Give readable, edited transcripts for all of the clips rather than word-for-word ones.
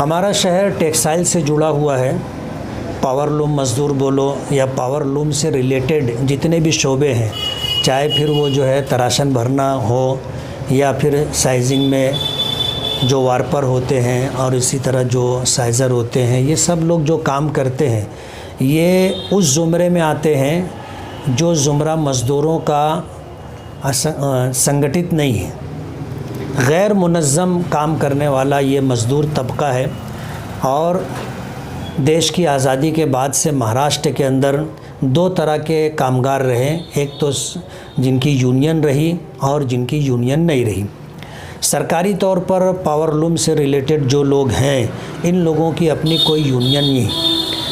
हमारा शहर टेक्सटाइल से जुड़ा हुआ है। पावर लूम मज़दूर बोलो या पावर लूम से रिलेटेड जितने भी शोबे हैं, चाहे फिर वो जो है तराशन भरना हो या फिर साइजिंग में जो वार्पर होते हैं और इसी तरह जो साइज़र होते हैं, ये सब लोग जो काम करते हैं ये उस ज़ुमरे में आते हैं जो ज़ुमरा मज़दूरों का संगठित नहीं है। गैर मुनज़्ज़म काम करने वाला ये मज़दूर तबका है। और देश की आज़ादी के बाद से महाराष्ट्र के अंदर दो तरह के कामगार रहे, एक तो जिनकी यूनियन रही और जिनकी यूनियन नहीं रही। सरकारी तौर पर पावर लूम से रिलेटेड जो लोग हैं, इन लोगों की अपनी कोई यूनियन नहीं,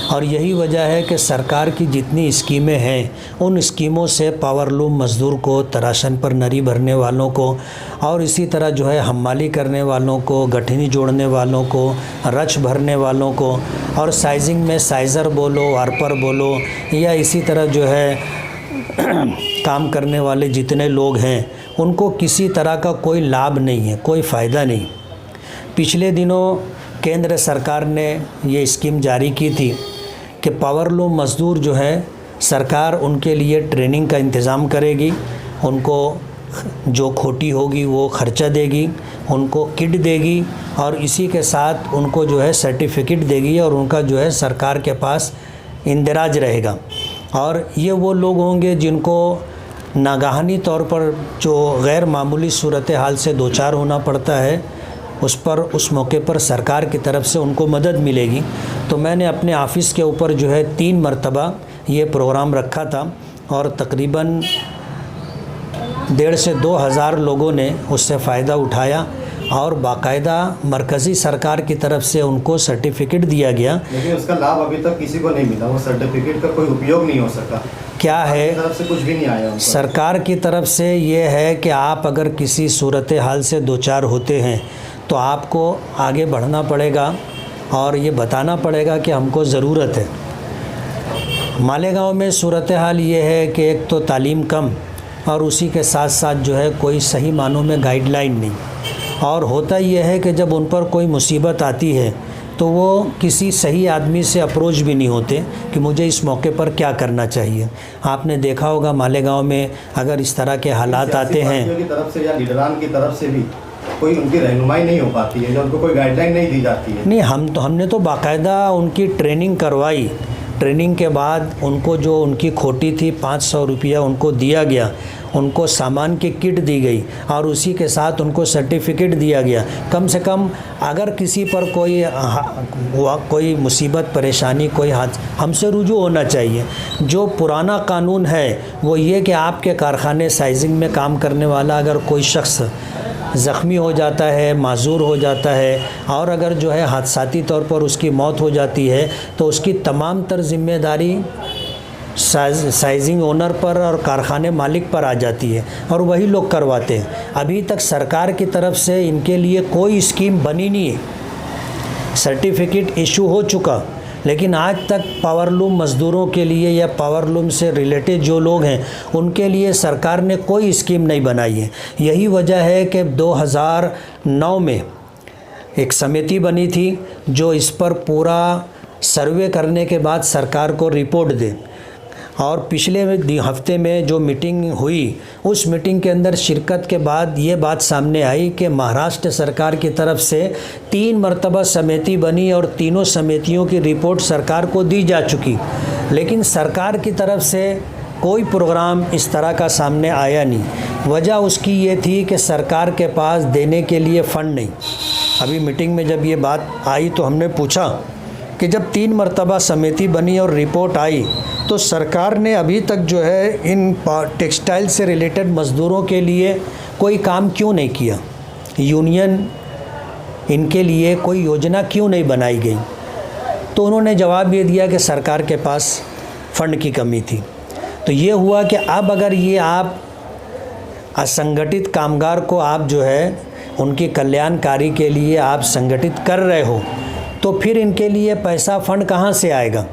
और यही वजह है कि सरकार की जितनी स्कीमें हैं उन स्कीमों से पावर लूम मज़दूर को, तराशन पर नरी भरने वालों को और इसी तरह जो है हम्माली करने वालों को, गठनी जोड़ने वालों को, रच भरने वालों को और साइजिंग में साइज़र बोलो, वार्पर बोलो या इसी तरह जो है काम करने वाले जितने लोग हैं उनको किसी तरह का कोई लाभ नहीं है, कोई फ़ायदा नहीं। पिछले दिनों केंद्र सरकार ने ये स्कीम जारी की थी कि पावर लूम मज़दूर जो है सरकार उनके लिए ट्रेनिंग का इंतज़ाम करेगी, उनको जो खोटी होगी वो ख़र्चा देगी, उनको किट देगी और इसी के साथ उनको जो है सर्टिफिकेट देगी और उनका जो है सरकार के पास इंदराज रहेगा। और ये वो लोग होंगे जिनको नागाहानी तौर पर जो गैर मामूली सूरत हाल से दो चार होना पड़ता है, उस मौके पर सरकार की तरफ से उनको मदद मिलेगी। तो मैंने अपने ऑफ़िस के ऊपर जो है 3 मरतबा ये प्रोग्राम रखा था और तकरीबन 1,500 से 2,000 लोगों ने उससे फ़ायदा उठाया और बाकायदा मरकज़ी सरकार की तरफ से उनको सर्टिफिकेट दिया गया। लेकिन उसका लाभ अभी तक किसी को नहीं मिला, वो सर्टिफिकेट का कोई उपयोग नहीं हो सका। क्या है, तरफ से कुछ भी नहीं आया सरकार की तरफ से ये है कि आप अगर किसी सूरत हाल से दो चार होते हैं तो आपको आगे बढ़ना पड़ेगा और ये बताना पड़ेगा कि हमको ज़रूरत है। मालेगांव में सूरत हाल ये है कि एक तो तालीम कम और उसी के साथ साथ जो है कोई सही मानों में गाइडलाइन नहीं, और होता यह है कि जब उन पर कोई मुसीबत आती है तो वो किसी सही आदमी से अप्रोच भी नहीं होते कि मुझे इस मौके पर क्या करना चाहिए। आपने देखा होगा मालेगांव में अगर इस तरह के हालात आते हैं, की तरफ से या लीडरान की तरफ से भी कोई उनकी रहनुमाई नहीं हो पाती है, उनको कोई गाइडलाइन नहीं दी जाती है। नहीं, हमने तो बाकायदा उनकी ट्रेनिंग करवाई। ट्रेनिंग के बाद उनको जो उनकी खोटी थी 500 रुपया उनको दिया गया, उनको सामान की किट दी गई और उसी के साथ उनको सर्टिफिकेट दिया गया। कम से कम अगर किसी पर कोई मुसीबत, परेशानी, कोई हादसा, हमसे रुजू होना चाहिए। जो पुराना कानून है वो ये कि आपके कारखाने साइजिंग में काम करने वाला अगर कोई शख्स ज़ख्मी हो जाता है, माजूर हो जाता है और अगर जो है हादसाती तौर पर उसकी मौत हो जाती है तो उसकी तमाम तर ज़िम्मेदारी साइजिंग ओनर पर और कारखाने मालिक पर आ जाती है और वही लोग करवाते हैं। अभी तक सरकार की तरफ से इनके लिए कोई स्कीम बनी नहीं है। सर्टिफिकेट इशू हो चुका, लेकिन आज तक पावर लूम मज़दूरों के लिए या पावर लूम से रिलेटेड जो लोग हैं उनके लिए सरकार ने कोई स्कीम नहीं बनाई है। यही वजह है कि 2009 में एक समिति बनी थी जो इस पर पूरा सर्वे करने के बाद सरकार को रिपोर्ट दे, और पिछले हफ्ते में जो मीटिंग हुई उस मीटिंग के अंदर शिरकत के बाद ये बात सामने आई कि महाराष्ट्र सरकार की तरफ से 3 मरतबा समिति बनी और तीनों समितियों की रिपोर्ट सरकार को दी जा चुकी, लेकिन सरकार की तरफ से कोई प्रोग्राम इस तरह का सामने आया नहीं। वजह उसकी ये थी कि सरकार के पास देने के लिए फ़ंड नहीं। अभी मीटिंग में जब ये बात आई तो हमने पूछा कि जब 3 मरतबा समिति बनी और रिपोर्ट आई तो सरकार ने अभी तक जो है इन टेक्सटाइल से रिलेटेड मज़दूरों के लिए कोई काम क्यों नहीं किया, यूनियन इनके लिए कोई योजना क्यों नहीं बनाई गई। तो उन्होंने जवाब ये दिया कि सरकार के पास फ़ंड की कमी थी। तो ये हुआ कि अब अगर ये आप असंगठित कामगार को आप जो है उनकी कल्याणकारी के लिए आप संगठित कर रहे हो तो फिर इनके लिए पैसा फ़ंड कहाँ से आएगा।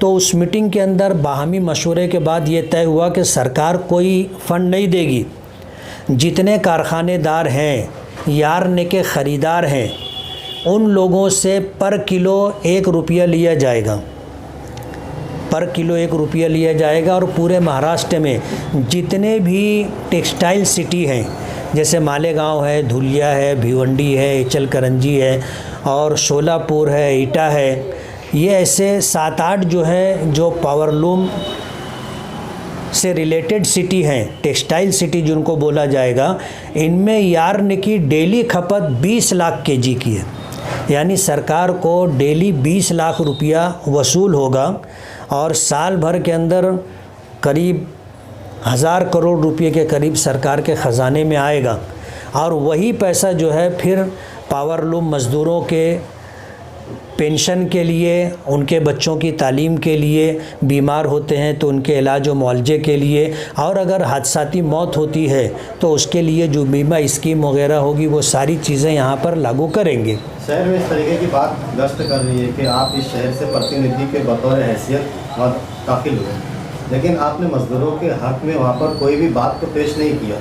तो उस मीटिंग के अंदर बाहमी मशवरे के बाद ये तय हुआ कि सरकार कोई फ़ंड नहीं देगी। जितने कारखानेदार हैं, यार्न के ख़रीदार हैं, उन लोगों से पर किलो 1 रुपया लिया जाएगा, पर किलो 1 रुपया लिया जाएगा। और पूरे महाराष्ट्र में जितने भी टेक्सटाइल सिटी हैं, जैसे मालेगांव है, धुलिया है, भिवंडी है, इचलकरंजी है और शोलापुर है, ईटा है, ये ऐसे 7-8 जो है जो पावरलूम से रिलेटेड सिटी हैं, टेक्सटाइल सिटी जिनको बोला जाएगा, इनमें यार्न की डेली खपत 20 लाख केजी की है। यानी सरकार को डेली 20 लाख रुपया वसूल होगा और साल भर के अंदर करीब 1000 करोड़ रुपए के करीब सरकार के ख़जाने में आएगा। और वही पैसा जो है फिर पावरलूम मज़दूरों के पेंशन के लिए, उनके बच्चों की तालीम के लिए, बीमार होते हैं तो उनके इलाज व मुआवजे के लिए, और अगर हादसाती मौत होती है तो उसके लिए जो बीमा स्कीम वगैरह होगी वो सारी चीज़ें यहाँ पर लागू करेंगे। शहर में इस तरीके की बात गश्त कर रही है कि आप इस शहर से प्रतिनिधि के बतौर हैसियत और दाखिल हुए, लेकिन आपने मजदूरों के हक़ में वहाँ पर कोई भी बात तो पेश नहीं किया,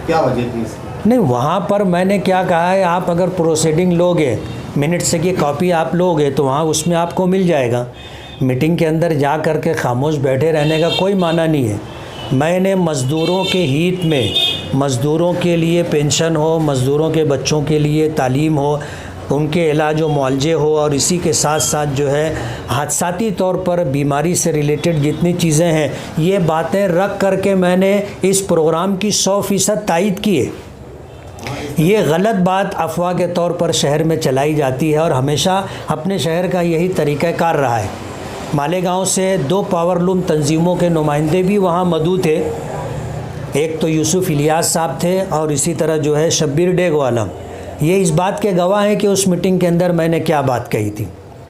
क्या वजह थी इसकी? नहीं, वहाँ पर मैंने क्या कहा है, आप अगर प्रोसीडिंग लोगे, मिनट्स की कॉपी आप लोगे तो वहाँ उसमें आपको मिल जाएगा। मीटिंग के अंदर जा कर के खामोश बैठे रहने का कोई माना नहीं है। मैंने मज़दूरों के हित में, मज़दूरों के लिए पेंशन हो, मज़दूरों के बच्चों के लिए तालीम हो, उनके इलाज व मुआवजे हो, और इसी के साथ साथ जो है हादसाती तौर पर बीमारी से रिलेटेड जितनी चीज़ें हैं, ये बातें रख करके मैंने इस प्रोग्राम की 100% तायद की है। ये गलत बात अफवाह के तौर पर शहर में चलाई जाती है और हमेशा अपने शहर का यही तरीक़ाकार रहा है। मालेगांव से 2 पावरलूम तंजीमों के नुमाइंदे भी वहाँ मौजूद थे, एक तो यूसुफ इलियास साहब थे और इसी तरह जो है शब्बीर डेगवाला। ये इस बात के गवाह हैं कि उस मीटिंग के अंदर मैंने क्या बात कही थी।